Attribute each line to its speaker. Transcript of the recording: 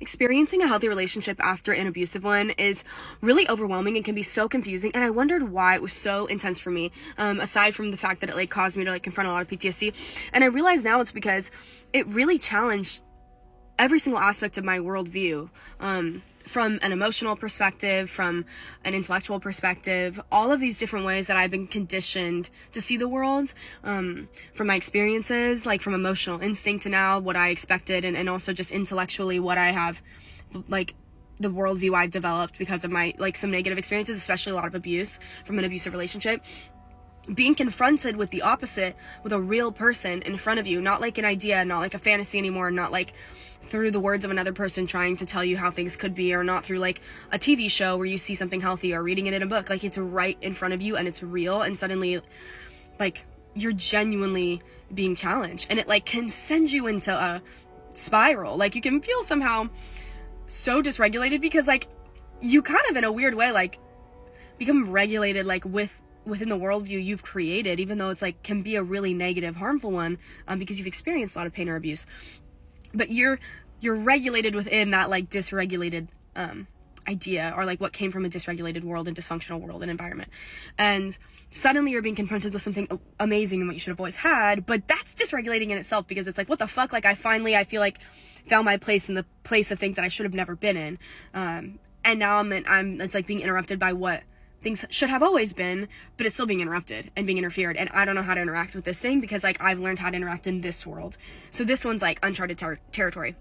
Speaker 1: Experiencing a healthy relationship after an abusive one is really overwhelming and can be so confusing, and I wondered why it was so intense for me, aside from the fact that it caused me to confront a lot of PTSD. And I realize now it's because it really challenged every single aspect of my worldview, from an emotional perspective, from an intellectual perspective, all of these different ways that I've been conditioned to see the world, from my experiences, from emotional instinct to now what I expected, and also just intellectually what I have, the worldview I've developed because of my, some negative experiences, especially a lot of abuse from an abusive relationship. Being confronted with the opposite, with a real person in front of you, not an idea, not a fantasy anymore, not through the words of another person trying to tell you how things could be, or not through a TV show where you see something healthy or reading it in a book. It's right in front of you and it's real, and suddenly you're genuinely being challenged, and it can send you into a spiral. You can feel somehow so dysregulated because you kind of in a weird way become regulated within the worldview you've created, even though it's can be a really negative, harmful one, because you've experienced a lot of pain or abuse. But you're regulated within that dysregulated idea, or what came from a dysregulated world and dysfunctional world and environment. And suddenly you're being confronted with something amazing and what you should have always had, but that's dysregulating in itself, because it's what the fuck, I feel found my place in the place of things that I should have never been in. And now it's being interrupted by what things should have always been, but it's still being interrupted and being interfered. And I don't know how to interact with this thing, because I've learned how to interact in this world. So this one's uncharted territory.